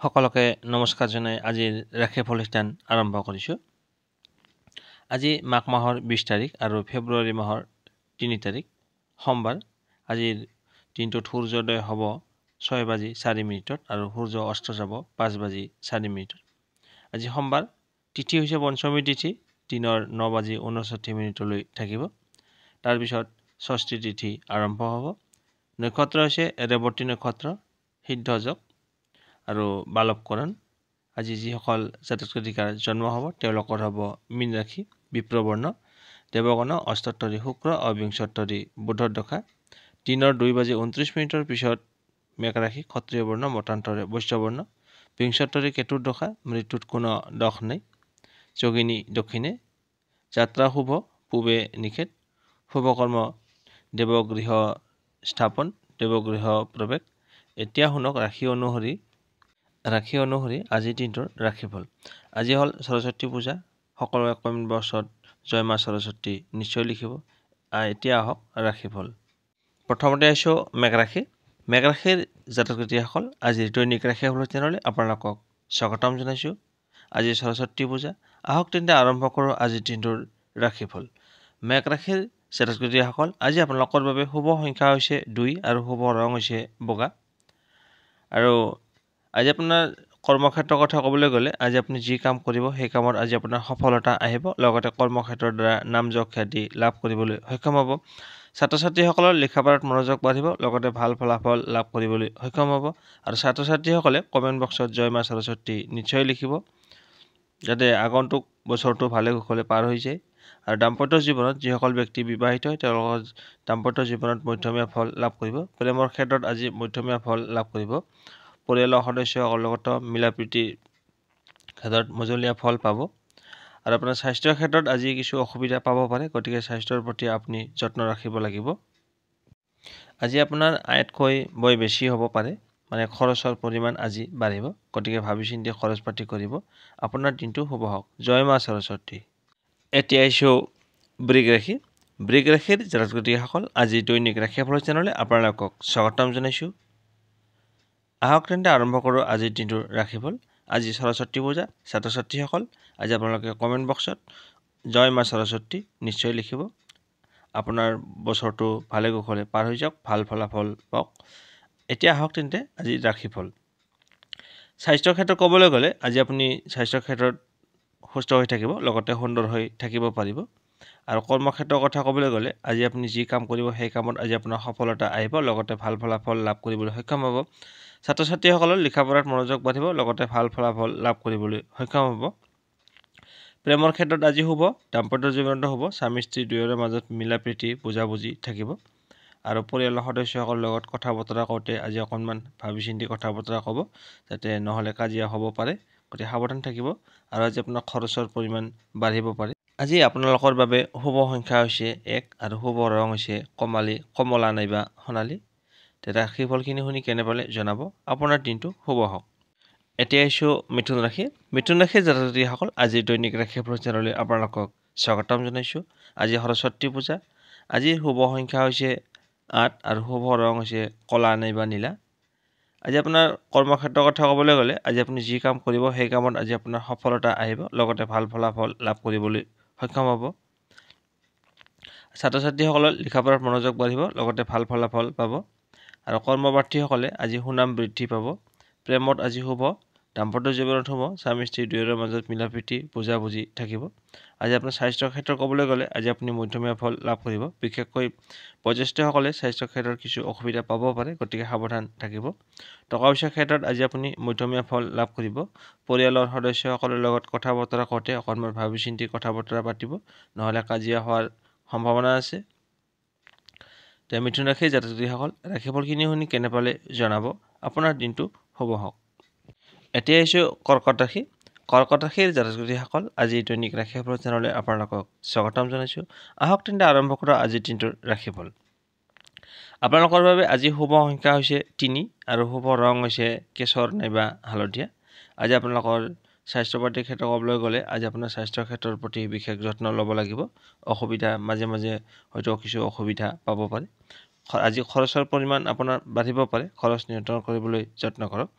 সকলোকে নমস্কাৰ জনাই আজিৰ ৰাশিফল শিতান আৰম্ভ কৰিছোঁ। আজি মাঘ মাহৰ 20 তাৰিখ আৰু ফেব্ৰুৱাৰী মাহৰ 3 তাৰিখ সোমবাৰ। আজিৰ দিনটোত সূৰ্যোদয় হ'ব 6:04 আৰু সূৰ্য অস্ত যাব 5:04। আজি সোমবাৰ, তিথি হৈছে পঞ্চমী তিথি, দিনৰ 9:59 থাকিব। তাৰপিছত ষষ্ঠী তিথি আৰম্ভ হ'ব। নক্ষত্ৰ হৈছে ৰেৱতী নক্ষত্ৰ, সিদ্ধ যোগ আৰু বালৱকৰণ। আজি যিসকল জাতক জাতিকাৰ জন্ম হ'ব তেওঁলোকৰ হ'ব মীন ৰাশি, বিপ্ৰবৰ্ণ, দেৱগণ, অষ্টোত্তৰী শুক্ৰ, অবিংশোত্তৰী বুধৰ দশা। দিনৰ 2:29 পিছত মেঘ ৰাশি, ক্ষত্ৰিয় বৰ্ণ, মতান্তৰে বৈশ্যবৰ্ণ, বিংশোত্তৰী কেতুৰ দশা। মৃত্যুত কোনো দোষ নাই। যোগিনী দক্ষিণে, যাত্ৰা শুভ, পূবে নিষেধ, শুভকৰ্ম দেৱগৃহ স্থাপন, দেৱগৃহ প্ৰৱেশ। এতিয়া শুনক ৰাশি অনুসৰি আজিৰ দিনটোৰ ৰাশিফল। আজি হ'ল সৰস্বতী পূজা। সকলোৱে কমেণ্ট বক্সত জয় মা সৰস্বতী নিশ্চয় লিখিব। এতিয়া আহক ৰাশিফল। প্ৰথমতে আছোঁ মেঘ ৰাশি। মেঘ ৰাশিৰ জাতক জাতিসকল আজিৰ দৈনিক ৰাশিফল চেনেললৈ আপোনালোকক স্বাগতম জনাইছোঁ। আজি সৰস্বতী পূজা। আহক তেন্তে আৰম্ভ কৰোঁ আজিৰ দিনটোৰ ৰাশিফল। মেঘ ৰাশিৰ জাতক জাতিসকল আজি আপোনালোকৰ বাবে শুভ সংখ্যা হৈছে 2 আৰু শুভ ৰং হৈছে বগা। আৰু আজি আপোনাৰ কৰ্মক্ষেত্ৰৰ কথা ক'বলৈ গ'লে আজি আপুনি যি কাম কৰিব সেই কামত আজি আপোনাৰ সফলতা আহিব, লগতে কৰ্মক্ষেত্ৰৰ দ্বাৰা নাম যশ খ্যাতি লাভ কৰিবলৈ সক্ষম হ'ব। ছাত্ৰ ছাত্ৰীসকলৰ লিখা পঢ়াত মনোযোগ বাঢ়িব, লগতে ভাল ফলাফল লাভ কৰিবলৈ সক্ষম হ'ব। আৰু ছাত্ৰ ছাত্ৰীসকলে কমেণ্ট বক্সত জয় মা সৰস্বতী নিশ্চয় লিখিব, যাতে আগন্তুক বছৰটো ভালে কুশলে পাৰ হৈ যায়। আৰু দাম্পত্য জীৱনত যিসকল ব্যক্তি বিবাহিত হয় তেওঁলোকৰ দাম্পত্য জীৱনত মধ্যমীয়া ফল লাভ কৰিব। প্ৰেমৰ ক্ষেত্ৰত আজি মধ্যমীয়া ফল লাভ কৰিব। পৰিয়ালৰ সদস্যসকলৰ লগত মিলা প্ৰীতিৰ ক্ষেত্ৰত মজলীয়া ফল পাব। আৰু আপোনাৰ স্বাস্থ্যৰ ক্ষেত্ৰত আজি কিছু অসুবিধা পাব পাৰে, গতিকে স্বাস্থ্যৰ প্ৰতি আপুনি যত্ন ৰাখিব লাগিব। আজি আপোনাৰ আয়তকৈ বয় বেছি হ'ব পাৰে, মানে খৰচৰ পৰিমাণ আজি বাঢ়িব, গতিকে ভাবি চিন্তি খৰচ পাতি কৰিব। আপোনাৰ দিনটো শুভ হওক। জয় মা সৰস্বতী। এতিয়া আহিছোঁ বৃগ ৰাশি। বৃগ ৰাশিৰ জাতক জাতিসকল আজি দৈনিক ৰাশিফল চেনেললৈ আপোনালোকক স্বাগতম জনাইছোঁ। আহক তেন্তে আৰম্ভ কৰোঁ আজিৰ দিনটোৰ ৰাশিফল। আজি সৰস্বতী পূজা। ছাত্ৰ ছাত্ৰীসকল আজি আপোনালোকে কমেণ্ট বক্সত জয় মা সৰস্বতী নিশ্চয় লিখিব। আপোনাৰ বছৰটো ভালে কুশলে পাৰ হৈ যাওক, ভাল ফলাফল পাওক। এতিয়া আহক তেন্তে আজি ৰাশিফল। স্বাস্থ্যৰ ক্ষেত্ৰত ক'বলৈ গ'লে আজি আপুনি স্বাস্থ্যৰ ক্ষেত্ৰত সুস্থ হৈ থাকিব, লগতে সুন্দৰ হৈ থাকিব পাৰিব। আৰু কৰ্মক্ষেত্ৰৰ কথা ক'বলৈ গ'লে আজি আপুনি যি কাম কৰিব সেই কামত আজি আপোনাৰ সফলতা আহিব, লগতে ভাল ফলাফল লাভ কৰিবলৈ সক্ষম হ'ব। ছাত্ৰ ছাত্ৰীসকলৰ লিখা পঢ়াত মনোযোগ বাঢ়িব, লগতে ভাল ফলাফল লাভ কৰিবলৈ সক্ষম হ'ব। প্ৰেমৰ ক্ষেত্ৰত আজি শুভ, দাম্পত্য জীৱনতো শুভ, স্বামী স্ত্ৰী দুয়োৰে মাজত মিলা প্ৰীতি বুজাবুজি থাকিব। আৰু পৰিয়ালৰ সদস্যসকলৰ লগত কথা বতৰা কৰোঁতে আজি অকণমান ভাবি চিন্তি কথা বতৰা ক'ব, যাতে নহ'লে কাজিয়া হ'ব পাৰে, গতিকে সাৱধান থাকিব। আৰু আজি আপোনাৰ খৰচৰ পৰিমাণ বাঢ়িব পাৰে। আজি আপোনালোকৰ বাবে শুভ সংখ্যা হৈছে 1 আৰু শুভ ৰং হৈছে কমলা নাইবা সোণালী। ৰাশিফলখিনি শুনি কেনে পালে জনাব। আপোনাৰ দিনটো শুভ হওক। এতিয়া আহিছোঁ মিথুন ৰাশি। মিথুন ৰাশিৰ জাতক জাতিসকল আজিৰ দৈনিক ৰাশিফল চেনেললৈ আপোনালোকক স্বাগতম জনাইছোঁ। আজি সৰস্বতী পূজা। আজিৰ শুভ সংখ্যা হৈছে 8 আৰু শুভ ৰং হৈছে কলা নাইবা নীলা। আজি আপোনাৰ কৰ্মক্ষেত্ৰৰ কথা ক'বলৈ গ'লে আজি আপুনি যি কাম কৰিব সেই কামত আজি আপোনাৰ সফলতা আহিব, লগতে ভাল ফলাফল লাভ কৰিবলৈ সক্ষম হ'ব। ছাত্ৰ ছাত্ৰীসকলৰ লিখা পঢ়াত মনোযোগ বাঢ়িব, লগতে ভাল ফলাফল পাব। আৰু কৰ্মপ্ৰাৰ্থীসকলে আজি সুনাম বৃদ্ধি পাব। প্ৰেমত আজি শুভ, দাম্পত্য জীৱনত শুভ, স্বামী স্ত্ৰী দুয়োৰে মাজত মিলা প্ৰীতি বুজাবুজি থাকিব। আজি আপোনাৰ স্বাস্থ্যৰ ক্ষেত্ৰত ক'বলৈ গ'লে আজি আপুনি মধ্যমীয়া ফল লাভ কৰিব। বিশেষকৈ বয়োজ্যেষ্ঠসকলে স্বাস্থ্যৰ ক্ষেত্ৰত কিছু অসুবিধা পাব পাৰে, গতিকে সাৱধান থাকিব। টকা পইচাৰ ক্ষেত্ৰত আজি আপুনি মধ্যমীয়া ফল লাভ কৰিব। পৰিয়ালৰ সদস্যসকলৰ লগত কথা বতৰা কৰোঁতে অকণমান ভাবি চিন্তি কথা বতৰা পাতিব, নহ'লে কাজিয়া হোৱাৰ সম্ভাৱনা আছে। মিথুন ৰাশিৰ জাতক জাতিসকল ৰাশিফলখিনি শুনি কেনে পালে জনাব। আপোনাৰ দিনটো শুভ হওক। এতিয়া আহিছোঁ কৰ্কট ৰাশি। কৰ্কট ৰাশিৰ জাতক জাতিসকল আজি দৈনিক ৰাশিফল চেনেললৈ আপোনালোকক স্বাগতম জনাইছোঁ। আহক তেন্তে আৰম্ভ কৰা আজিৰ দিনটোৰ ৰাশিফল। আপোনালোকৰ বাবে আজি শুভ সংখ্যা হৈছে 3 আৰু শুভ ৰং হৈছে কেশৰ নাইবা হালধীয়া। আজি আপোনালোকৰ স্বাস্থ্য পাতিৰ ক্ষেত্ৰত ক'বলৈ গ'লে আজি আপোনাৰ স্বাস্থ্যৰ ক্ষেত্ৰৰ প্ৰতি বিশেষ যত্ন ল'ব লাগিব। অসুবিধা মাজে মাজে হয়তো কিছু অসুবিধা পাব পাৰে। আজি খৰচৰ পৰিমাণ আপোনাৰ বাঢ়িব পাৰে, খৰচ নিয়ন্ত্ৰণ কৰিবলৈ যত্ন কৰক।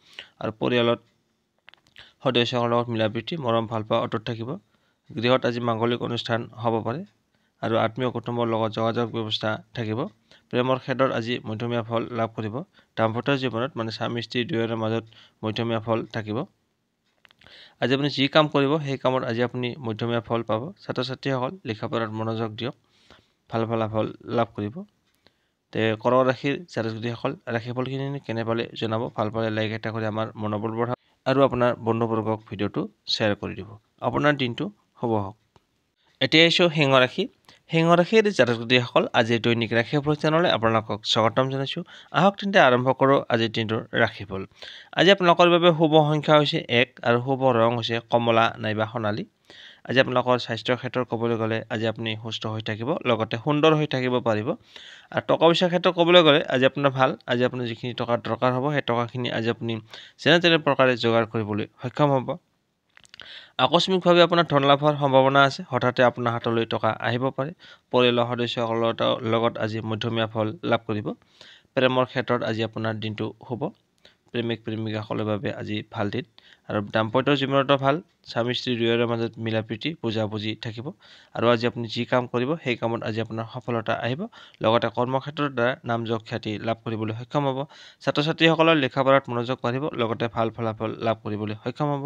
আৰু পৰিয়ালত সদস্যসকলৰ লগত মিলাপ্ৰীতি মৰম ভালপোৱা অটুট থাকিব। গৃহত আজি মাংগলিক অনুষ্ঠান হ'ব পাৰে আৰু আত্মীয় কুটুম্বৰ লগত যোগাযোগ ব্যৱস্থা থাকিব। প্ৰেমৰ ক্ষেত্ৰত আজি মধ্যমীয়া ফল লাভ কৰিব। দাম্পত্য জীৱনত মানে স্বামী স্ত্ৰী দুয়োৰে মাজত মধ্যমীয়া ফল থাকিব। আজি আপুনি যি কাম কৰিব সেই কামত আজি আপুনি মধ্যমীয়া ফল পাব। ছাত্ৰ ছাত্ৰীসকল লিখা পঢ়াত মনোযোগ দিয়ক, ভাল ফলাফল লাভ কৰিব। কৰ্কট ৰাশিৰ জাতক জাতিসকল ৰাশিফলখিনি কেনে পালে জনাব। ভাল পালে লাইক এটা কৰি আমাৰ মনোবল বঢ়াব আৰু আপোনাৰ বন্ধুবৰ্গক ভিডিঅ'টো শ্বেয়াৰ কৰি দিব। আপোনাৰ দিনটো শুভ হওক। এতিয়া আহিছোঁ সিংহ ৰাশি। সিংহ ৰাশিৰ জাতক জাতিসকল আজিৰ দৈনিক ৰাশিফল চেনেললৈ আপোনালোকক স্বাগতম জনাইছোঁ। আহক তেন্তে আৰম্ভ কৰোঁ আজিৰ দিনটোৰ ৰাশিফল। আজি আপোনালোকৰ বাবে শুভ সংখ্যা হৈছে 1 আৰু শুভ ৰং হৈছে কমলা নাইবা সোণালী। আজি আপোনালোকৰ স্বাস্থ্যৰ ক্ষেত্ৰত ক'বলৈ গ'লে আজি আপুনি সুস্থ হৈ থাকিব, লগতে সুন্দৰ হৈ থাকিব পাৰিব। আৰু টকা পইচাৰ ক্ষেত্ৰত ক'বলৈ গ'লে আজি আপোনাৰ ভাল। আজি আপোনাৰ যিখিনি টকা দৰকাৰ হ'ব সেই টকাখিনি আজি আপুনি যেনে তেনে প্ৰকাৰে যোগাৰ কৰিবলৈ সক্ষম হ'ব। আকস্মিকভাৱে আপোনাৰ ধন লাভৰ সম্ভাৱনা আছে। হঠাতে আপোনাৰ হাতলৈ টকা আহিব পাৰে। পৰিয়ালৰ সদস্যসকলৰ লগত আজি মধ্যমীয়া ফল লাভ কৰিব। প্ৰেমৰ ক্ষেত্ৰত আজি আপোনাৰ দিনটো শুভ। প্ৰেমিক প্ৰেমিকাসকলৰ বাবে আজি ভাল দিন। আৰু দাম্পত্য জীৱনতো ভাল। স্বামী স্ত্ৰী দুয়োৰে মাজত মিলাপ্ৰীতি বুজাবুজি থাকিব। আৰু আজি আপুনি যি কাম কৰিব সেই কামত আজি আপোনাৰ সফলতা আহিব। লগতে কৰ্মক্ষেত্ৰৰ দ্বাৰা নামযশ খ্যাতি লাভ কৰিবলৈ সক্ষম হ'ব। ছাত্ৰ ছাত্ৰীসকলৰ লিখা পঢ়াত মনোযোগ বাঢ়িব, লগতে ভাল ফলাফল লাভ কৰিবলৈ সক্ষম হ'ব।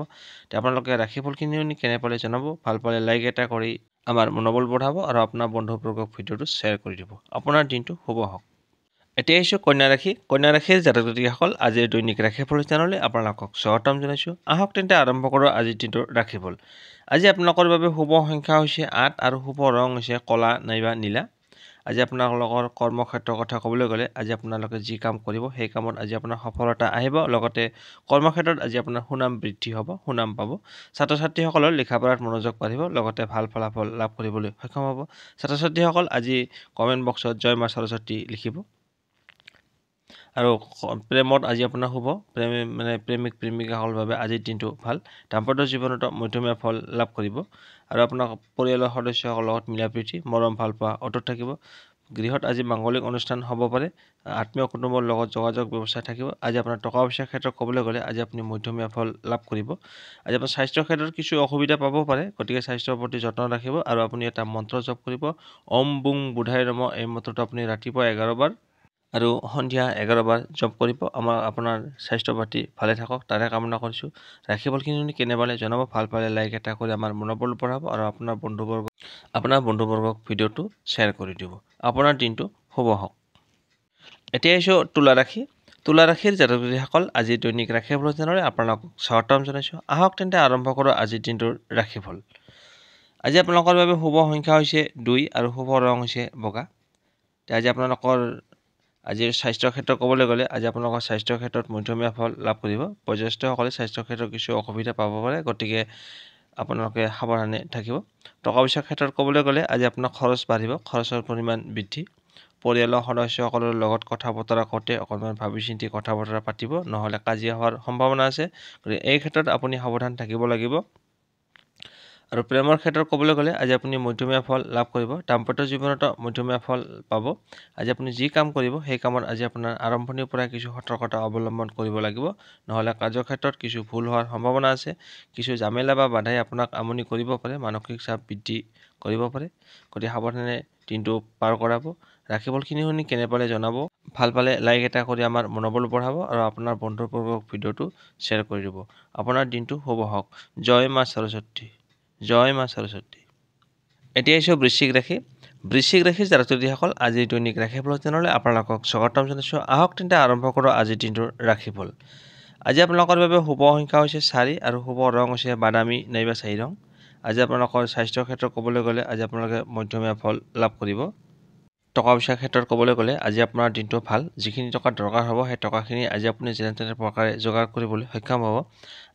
আপোনালোকে ৰাশিফলখিনি কেনে পালে জনাব। ভাল পালে লাইক এটা কৰি আমাৰ মনোবল বঢ়াব আৰু আপোনাৰ বন্ধুবৰ্গক ভিডিঅ'টো শ্বেয়াৰ কৰি দিব। আপোনাৰ দিনটো শুভ হওক। এতিয়া আহিছোঁ কন্যা ৰাশি। কন্যা ৰাশিৰ জাতক জাতিসকল আজিৰ দৈনিক ৰাশিফল চেনেললৈ আপোনালোকক স্বাগতম জনাইছোঁ। আহক তেন্তে আৰম্ভ কৰোঁ আজিৰ দিনটোৰ ৰাশিফল। আজি আপোনালোকৰ বাবে শুভ সংখ্যা হৈছে 8 আৰু শুভ ৰং হৈছে ক'লা নাইবা নীলা। আজি আপোনালোকৰ কৰ্মক্ষেত্ৰৰ কথা ক'বলৈ গ'লে আজি আপোনালোকে যি কাম কৰিব সেই কামত আজি আপোনাৰ সফলতা আহিব। লগতে কৰ্মক্ষেত্ৰত আজি আপোনাৰ সুনাম বৃদ্ধি হ'ব, সুনাম পাব। ছাত্ৰ ছাত্ৰীসকলৰ লিখা পঢ়াত মনোযোগ বাঢ়িব, লগতে ভাল ফলাফল লাভ কৰিবলৈ সক্ষম হ'ব। ছাত্ৰ ছাত্ৰীসকল আজি কমেণ্ট বক্সত জয় মা সৰস্বতী লিখিব। আৰু প্ৰেমত আজি আপোনাৰ শুভ। প্ৰেমিক প্ৰেমিকাসকলৰ বাবে আজিৰ দিনটো ভাল। দাম্পত্য জীৱনতো মধ্যমীয়া ফল লাভ কৰিব। আৰু আপোনাৰ পৰিয়ালৰ সদস্যসকলৰ লগত মিলাপ্ৰীতি মৰম ভালপোৱা অটুট থাকিব। গৃহত আজি মাংগলিক অনুষ্ঠান হ'ব পাৰে। আত্মীয় কুটুম্বৰ লগত যোগাযোগ ব্যৱস্থা থাকিব। আজি আপোনাৰ টকা পইচাৰ ক্ষেত্ৰত ক'বলৈ গ'লে আজি আপুনি মধ্যমীয়া ফল লাভ কৰিব। আজি আপোনাৰ স্বাস্থ্যৰ ক্ষেত্ৰত কিছু অসুবিধা পাব পাৰে, গতিকে স্বাস্থ্যৰ প্ৰতি যত্ন ৰাখিব। আৰু আপুনি এটা মন্ত্ৰ জপ কৰিব, ওম বুং বুধাই নম। এই মন্ত্ৰটো আপুনি ৰাতিপুৱা 11 বাৰ আৰু সন্ধিয়া 11 বাৰ জপ কৰিব। আপোনাৰ স্বাস্থ্য পাতি ভালে থাকক তাৰে কামনা কৰিছোঁ। ৰাশিফলখিনি কেনে পালে জনাব। ভাল পালে লাইক এটা কৰি আমাৰ মনোবল বঢ়াব আৰু আপোনাৰ বন্ধুবৰ্গক ভিডিঅ'টো শ্বেয়াৰ কৰি দিব। আপোনাৰ দিনটো শুভ হওক। এতিয়া আহিছোঁ তুলা ৰাশি। তুলা ৰাশিৰ জাতক জাতিসকল আজিৰ দৈনিক ৰাশিফল চেনেললৈ আপোনালোকক স্বাগতম জনাইছোঁ। আহক তেন্তে আৰম্ভ কৰোঁ আজিৰ দিনটোৰ ৰাশিফল। আজি আপোনালোকৰ বাবে শুভ সংখ্যা হৈছে 2 আৰু শুভ ৰং হৈছে বগা। আজি আপোনালোকৰ আজিৰ স্বাস্থ্যৰ ক্ষেত্ৰত ক'বলৈ গ'লে আজি আপোনালোকৰ স্বাস্থ্যৰ ক্ষেত্ৰত মধ্যমীয়া ফল লাভ কৰিব। বয়োজ্যেষ্ঠসকলে স্বাস্থ্যৰ ক্ষেত্ৰত কিছু অসুবিধা পাব পাৰে, গতিকে আপোনালোকে সাৱধানে থাকিব। টকা পইচাৰ ক্ষেত্ৰত ক'বলৈ গ'লে আজি আপোনাৰ খৰচ বাঢ়িব, খৰচৰ পৰিমাণ বৃদ্ধি। পৰিয়ালৰ সদস্যসকলৰ লগত কথা বতৰা কৰোঁতে অকণমান ভাবি চিন্তি কথা বতৰা পাতিব, নহ'লে কাজিয়া হোৱাৰ সম্ভাৱনা আছে। গতিকে এই ক্ষেত্ৰত আপুনি সাৱধান থাকিব লাগিব। আৰু প্ৰেমৰ ক্ষেত্ৰত ক'বলৈ গ'লে আজি আপুনি মধ্যমীয়া ফল লাভ কৰিব। দাম্পত্য জীৱনতো মধ্যমীয়া ফল পাব। আজি আপুনি যি কাম কৰিব সেই কামত আজি আপোনাৰ আৰম্ভণিৰ পৰা কিছু সতৰ্কতা অৱলম্বন কৰিব লাগিব, নহ'লে কাৰ্যক্ষেত্ৰত কিছু ভুল হোৱাৰ সম্ভাৱনা আছে। কিছু জামেলা বা বাধাই আপোনাক আমনি কৰিব পাৰে, মানসিক চাপ বৃদ্ধি কৰিব পাৰে। গতিকে সাৱধানে দিনটো পাৰ কৰাব। ৰাশিফলখিনি কেনে পালে জনাব। ভাল পালে লাইক এটা কৰি আমাৰ মনোবল বঢ়াব আৰু আপোনাৰ বন্ধুবৰ্গক ভিডিঅ'টো শ্বেয়াৰ কৰি দিব। আপোনাৰ দিনটো শুভ হওক। জয় মা সৰস্বতী, জয় মা সৰস্বতী। এতিয়া আহিছোঁ বৃশ্চিক ৰাশি। বৃশ্চিক ৰাশিৰ জাতক জাতিসকল আজিৰ দৈনিক ৰাশিফল চেনেললৈ আপোনালোকক স্বাগতম জনাইছোঁ। আহক তেন্তে আৰম্ভ কৰোঁ আজিৰ দিনটোৰ ৰাশিফল। আজি আপোনালোকৰ বাবে শুভ সংখ্যা হৈছে 4 আৰু শুভ ৰং হৈছে বাদামী নাইবা ছাই ৰং। আজি আপোনালোকৰ স্বাস্থ্যৰ ক্ষেত্ৰত ক'বলৈ গ'লে আজি আপোনালোকে মধ্যমীয়া ফল লাভ কৰিব। টকা পইচাৰ ক্ষেত্ৰত ক'বলৈ গ'লে আজি আপোনাৰ দিনটো ভাল। যিখিনি টকা দৰকাৰ হ'ব সেই টকাখিনি আজি আপুনি যেনে তেনে প্ৰকাৰে যোগাৰ কৰিবলৈ সক্ষম হ'ব।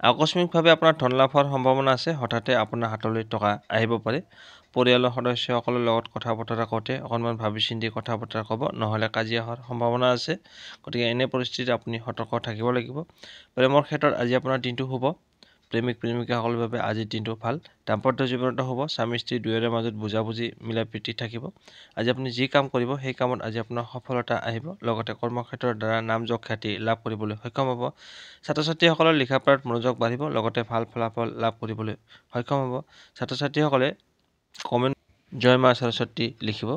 আকস্মিকভাৱে আপোনাৰ ধন লাভৰ সম্ভাৱনা আছে। হঠাতে আপোনাৰ হাতলৈ টকা আহিব পাৰে। পৰিয়ালৰ সদস্যসকলৰ লগত কথা বতৰা কৰোঁতে অকণমান ভাবি চিন্তি কথা বতৰা ক'ব, নহ'লে কাজিয়া হোৱাৰ সম্ভাৱনা আছে। গতিকে এনে পৰিস্থিতিত আপুনি সতৰ্ক থাকিব লাগিব। প্ৰেমৰ ক্ষেত্ৰত আজি আপোনাৰ দিনটো শুভ। প্ৰেমিক প্ৰেমিকাসকলৰ বাবে আজিৰ দিনটো ভাল। দাম্পত্য জীৱনত হ'ব স্বামী স্ত্ৰী দুয়োৰে মাজত বুজাবুজি মিলা প্ৰীতি থাকিব। আজি আপুনি যি কাম কৰিব সেই কামত আজি আপোনাৰ সফলতা আহিব। লগতে কৰ্মক্ষেত্ৰৰ দ্বাৰা নাম যশ খ্যাতি লাভ কৰিবলৈ সক্ষম হ'ব। ছাত্ৰ ছাত্ৰীসকলৰ লিখা পঢ়াত মনোযোগ বাঢ়িব। লগতে ভাল ফলাফল লাভ কৰিবলৈ সক্ষম হ'ব। ছাত্ৰ ছাত্ৰীসকলে কমেণ্ট জয় মা সৰস্বতী লিখিব।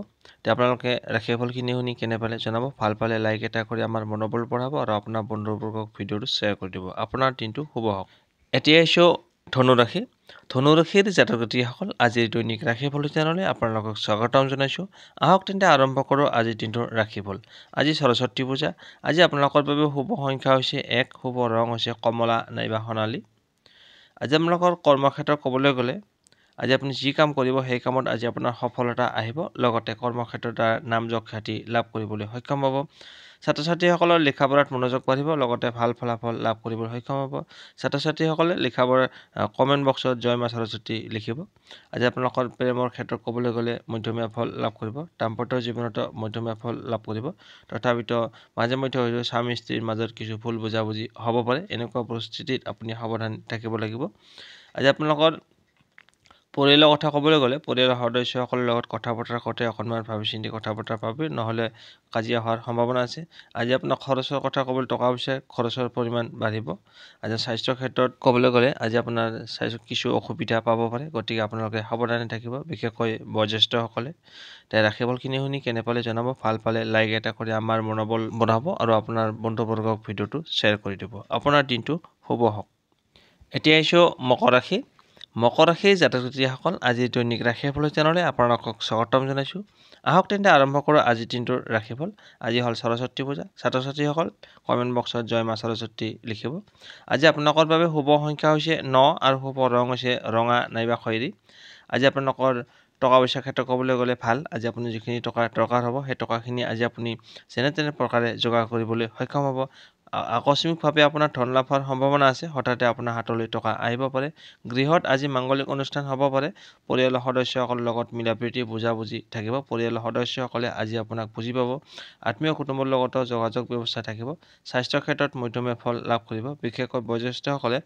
আপোনালোকে ৰাশিফলখিনি শুনি কেনে পালে জনাব। ভাল পালে লাইক এটা কৰি আমাৰ মনোবল বঢ়াব আৰু আপোনাৰ বন্ধুবৰ্গক ভিডিঅ'টো শ্বেয়াৰ কৰি দিব। আপোনাৰ দিনটো শুভ হওক। এতিয়া আহিছোঁ ধনুৰাশি। ধনুৰাশিৰ জাতক জাতিসকল আজিৰ দৈনিক ৰাশিফল চেনেললৈ আপোনালোকক স্বাগতম জনাইছোঁ। আহক তেন্তে আৰম্ভ কৰোঁ আজিৰ দিনটোৰ ৰাশিফল। আজি সৰস্বতী পূজা। আজি আপোনালোকৰ বাবে শুভ সংখ্যা হৈছে 1, শুভ ৰং হৈছে কমলা নাইবা সোণালী। আজি আপোনালোকৰ কৰ্মক্ষেত্ৰত ক'বলৈ গ'লে আজি আপুনি যি কাম কৰিব সেই কামত আজি আপোনাৰ সফলতা আহিব। লগতে কৰ্মক্ষেত্ৰৰ দ্বাৰা নাম যশ খ্যাতি লাভ কৰিবলৈ সক্ষম হ'ব। ছাত্ৰ ছাত্ৰীসকলৰ লিখা পঢ়াত মনোযোগ বাঢ়িব। লগতে ভাল ফলাফল লাভ কৰিবলৈ সক্ষম হ'ব। ছাত্ৰ ছাত্ৰীসকলে লিখা পঢ়াৰ কমেণ্ট বক্সত জয় মা সৰস্বতী লিখিব। আজি আপোনালোকৰ প্ৰেমৰ ক্ষেত্ৰত ক'বলৈ গ'লে মধ্যমীয়া ফল লাভ কৰিব। দাম্পত্য জীৱনতো মধ্যমীয়া ফল লাভ কৰিব। তথাপিতো মাজে মধ্যে হয়তো স্বামী স্ত্ৰীৰ মাজত কিছু ভুল বুজাবুজি হ'ব পাৰে। এনেকুৱা পৰিস্থিতিত আপুনি সাৱধান থাকিব লাগিব। আজি আপোনালোকৰ পৰিয়ালৰ কথা ক'বলৈ গ'লে পৰিয়ালৰ সদস্যসকলৰ লগত কথা বতৰা কৰোঁতে অকণমান ভাবি চিন্তি কথা বতৰা পাবে, নহ'লে কাজিয়া হোৱাৰ সম্ভাৱনা আছে। আজি আপোনাক খৰচৰ কথা ক'বলৈ টকা পইচা খৰচৰ পৰিমাণ বাঢ়িব। আজি স্বাস্থ্যৰ ক্ষেত্ৰত ক'বলৈ গ'লে আজি আপোনাৰ কিছু অসুবিধা পাব পাৰে। গতিকে আপোনালোকে সাৱধানে থাকিব, বিশেষকৈ বয়োজ্যেষ্ঠসকলে। ৰাশিফলখিনি শুনি কেনে পালে জনাব। ভাল পালে লাইক এটা কৰি আমাৰ মনোবল বঢ়াব আৰু আপোনাৰ বন্ধুবৰ্গক ভিডিঅ'টো শ্বেয়াৰ কৰি দিব। আপোনাৰ দিনটো শুভ হওক। এতিয়া আহিছোঁ মকৰ ৰাশি। মকৰ ৰাশিৰ জাতক জাতিসকল আজিৰ দৈনিক ৰাশিফল চেনেললৈ আপোনালোকক স্বাগতম জনাইছোঁ। আহক তেন্তে আৰম্ভ কৰোঁ আজিৰ দিনটোৰ ৰাশিফল। আজি হ'ল সৰস্বতী পূজা। ছাত্ৰ ছাত্ৰীসকল কমেণ্ট বক্সত জয় মা সৰস্বতী লিখিব। আজি আপোনালোকৰ বাবে শুভ সংখ্যা হৈছে 9 আৰু শুভ ৰং হৈছে ৰঙা নাইবা খয়েৰী। আজি আপোনালোকৰ টকা পইচাৰ ক্ষেত্ৰত ক'বলৈ গ'লে ভাল। আজি আপুনি যিখিনি টকা দৰকাৰ হ'ব সেই টকাখিনি আজি আপুনি যেনে তেনে প্ৰকাৰে যোগাৰ কৰিবলৈ সক্ষম হ'ব। আকস্মিকভাৱে আপোনাৰ ধন লাভ হোৱাৰ সম্ভাৱনা আছে। হঠাতে আপোনাৰ হাতলৈ টকা আহিব পাৰে। গৃহত আজি মাংগলিক অনুষ্ঠান হ'ব পাৰে। পৰিয়ালৰ সদস্যসকলৰ লগত মিলা প্ৰীতি বুজাবুজি থাকিব। পৰিয়ালৰ সদস্যসকলে আজি আপোনাক বুজি পাব। আত্মীয় কুটুম্বৰ লগতো যোগাযোগ ব্যৱস্থা থাকিব। স্বাস্থ্যৰ ক্ষেত্ৰত মধ্যমীয়া ফল লাভ কৰিব। বিশেষকৈ বয়োজ্যেষ্ঠসকলে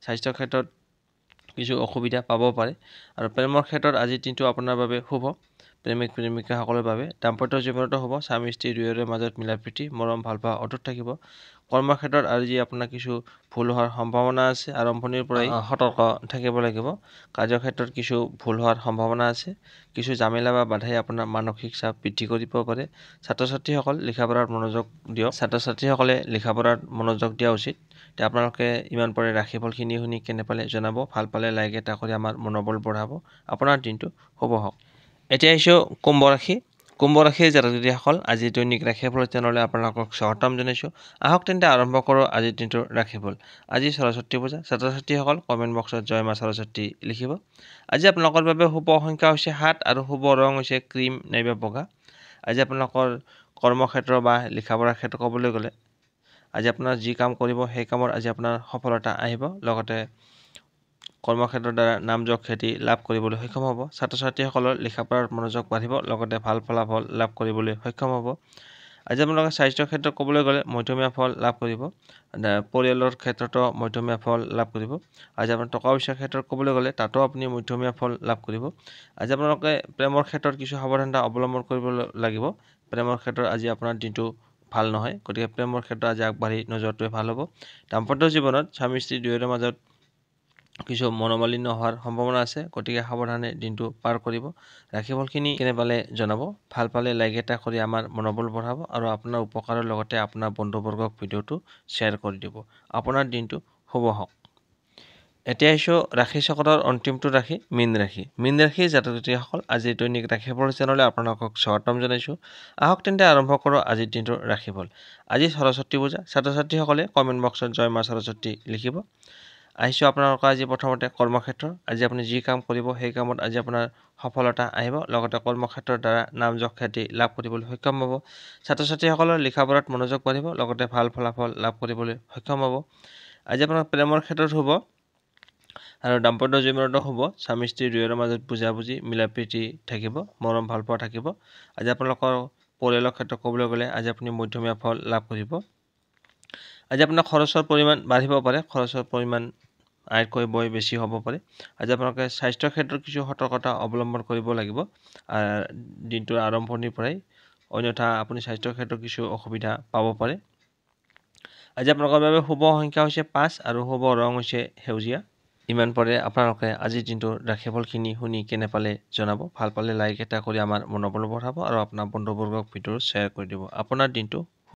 স্বাস্থ্যৰ ক্ষেত্ৰত কিছু অসুবিধা পাব পাৰে। আৰু প্ৰেমৰ ক্ষেত্ৰত আজিৰ দিনটো আপোনাৰ বাবে শুভ। প্ৰেমিক প্ৰেমিকাসকলৰ বাবে দাম্পত্য জীৱনতো হ'ব স্বামী স্ত্ৰী দুয়োৰে মাজত মিলা প্ৰীতি মৰম ভাল পোৱা অটুট থাকিব। কৰ্মক্ষেত্ৰত আজি আপোনাৰ কিছু ভুল হোৱাৰ সম্ভাৱনা আছে। আৰম্ভণিৰ পৰাই সতৰ্ক থাকিব লাগিব। কাৰ্যক্ষেত্ৰত কিছু ভুল হোৱাৰ সম্ভাৱনা আছে। কিছু জামেলা বা বাধাই আপোনাৰ মানসিক চাপ বৃদ্ধি কৰিব পাৰে। ছাত্ৰ ছাত্ৰীসকল লিখা পঢ়াত মনোযোগ দিয়ক। ছাত্ৰ ছাত্ৰীসকলে লিখা পঢ়াত মনোযোগ দিয়া উচিত। আপোনালোকে ইমান পৰে ৰাশিফলখিনি শুনি কেনে পালে জনাব। ভাল পালে লাইক এটা কৰি আমাৰ মনোবল বঢ়াব। আপোনাৰ দিনটো শুভ হওক। এতিয়া আহিছোঁ কুম্ভ ৰাশি। কুম্ভ ৰাশিৰ জাতক জাতিসকল আজি দৈনিক ৰাশিফল চেনেললৈ আপোনালোকক স্বাগতম জনাইছোঁ। আহক তেন্তে আৰম্ভ কৰোঁ আজিৰ দিনটোৰ ৰাশিফল। আজি সৰস্বতী পূজা। ছাত্ৰ ছাত্ৰীসকল কমেণ্ট বক্সত জয় মা সৰস্বতী লিখিব। আজি আপোনালোকৰ বাবে শুভ সংখ্যা হৈছে 7 আৰু শুভ ৰং হৈছে ক্ৰীম নাইবা বগা। আজি আপোনালোকৰ কৰ্মক্ষেত্ৰ বা লিখা পঢ়াৰ ক্ষেত্ৰত ক'বলৈ গ'লে আজি আপোনাৰ যি কাম কৰিব সেই কামত আজি আপোনাৰ সফলতা আহিব। লগতে কৰ্মক্ষেত্ৰৰ দ্বাৰা নাম যশ খ্যাতি লাভ কৰিবলৈ সক্ষম হ'ব। ছাত্ৰ ছাত্ৰীসকলৰ লিখা পঢ়াত মনোযোগ বাঢ়িব। লগতে ভাল ফলাফল লাভ কৰিবলৈ সক্ষম হ'ব। আজি আপোনালোকে স্বাস্থ্যৰ ক্ষেত্ৰত ক'বলৈ গ'লে মধ্যমীয়া ফল লাভ কৰিব। পৰিয়ালৰ ক্ষেত্ৰতো মধ্যমীয়া ফল লাভ কৰিব। আজি আপোনাৰ টকা পইচাৰ ক্ষেত্ৰত ক'বলৈ গ'লে তাতো আপুনি মধ্যমীয়া ফল লাভ কৰিব। আজি আপোনালোকে প্ৰেমৰ ক্ষেত্ৰত কিছু সাৱধানতা অৱলম্বন কৰিব লাগিব। প্ৰেমৰ ক্ষেত্ৰত আজি আপোনাৰ দিনটো ভাল নহয়। গতিকে প্ৰেমৰ ক্ষেত্ৰত আজি আগবাঢ়ি নোযোৱাটোৱে ভাল হ'ব। দাম্পত্য জীৱনত স্বামী স্ত্ৰী দুয়োৰে মাজত কিছু মনোমালিন্য হোৱাৰ সম্ভাৱনা আছে। গতিকে সাৱধানে দিনটো পাৰ কৰিব। ৰাশিফলখিনি কেনে পালে জনাব। ভাল পালে লাইক এটা কৰি আমাৰ মনোবল বঢ়াব আৰু আপোনাৰ উপকাৰৰ লগতে আপোনাৰ বন্ধুবৰ্গক ভিডিঅ'টো শ্বেয়াৰ কৰি দিব। আপোনাৰ দিনটো শুভ হওক। এতিয়া আহিছোঁ ৰাশি চক্ৰৰ অন্তিমটো ৰাশি মীন ৰাশি। মীন ৰাশিৰ জাতক জাতিসকল আজিৰ দৈনিক ৰাশিফল চেনেললৈ আপোনালোকক স্বাগতম জনাইছোঁ। আহক তেন্তে আৰম্ভ কৰোঁ আজিৰ দিনটোৰ ৰাশিফল। আজি সৰস্বতী পূজা। ছাত্ৰ ছাত্ৰীসকলে কমেণ্ট বক্সত জয় মা সৰস্বতী লিখিব। আহিছোঁ আপোনালোকৰ আজি প্ৰথমতে কৰ্মক্ষেত্ৰ। আজি আপুনি যি কাম কৰিব সেই কামত আজি আপোনাৰ সফলতা আহিব। লগতে কৰ্মক্ষেত্ৰৰ দ্বাৰা নাম যশ খ্যাতি লাভ কৰিবলৈ সক্ষম হ'ব। ছাত্ৰ ছাত্ৰীসকলৰ লিখা পঢ়াত মনোযোগ বাঢ়িব। লগতে ভাল ফলাফল লাভ কৰিবলৈ সক্ষম হ'ব। আজি আপোনাৰ প্ৰেমৰ ক্ষেত্ৰত হ'ব আৰু দাম্পত্য জীৱনতো হ'ব স্বামী স্ত্ৰী দুয়োৰে মাজত বুজাবুজি মিলা প্ৰীতি থাকিব। মৰম ভাল পোৱা থাকিব। আজি আপোনালোকৰ পৰিয়ালৰ ক্ষেত্ৰত ক'বলৈ গ'লে আজি আপুনি মধ্যমীয়া ফল লাভ কৰিব। আজি আপোনাৰ খৰচৰ পৰিমাণ বাঢ়িব পাৰে। খৰচৰ পৰিমাণ আয়তকৈ বয় বেছি হ'ব পাৰে। আজি আপোনালোকে স্বাস্থ্যৰ ক্ষেত্ৰত কিছু সতৰ্কতা অৱলম্বন কৰিব লাগিব দিনটোৰ আৰম্ভণিৰ পৰাই, অন্যথা আপুনি স্বাস্থ্যৰ ক্ষেত্ৰত কিছু অসুবিধা পাব পাৰে। আজি আপোনালোকৰ বাবে শুভ সংখ্যা হৈছে 5 আৰু শুভ ৰং হৈছে সেউজীয়া। ইমান পৰে আপোনালোকে আজিৰ দিনটোৰ ৰাশিফলখিনি শুনি কেনে পালে জনাব। ভাল পালে লাইক এটা কৰি আমাৰ মনোবল বঢ়াব আৰু আপোনাৰ বন্ধুবৰ্গক ভিডিঅ' শ্বেয়াৰ কৰি দিব। আপোনাৰ দিনটো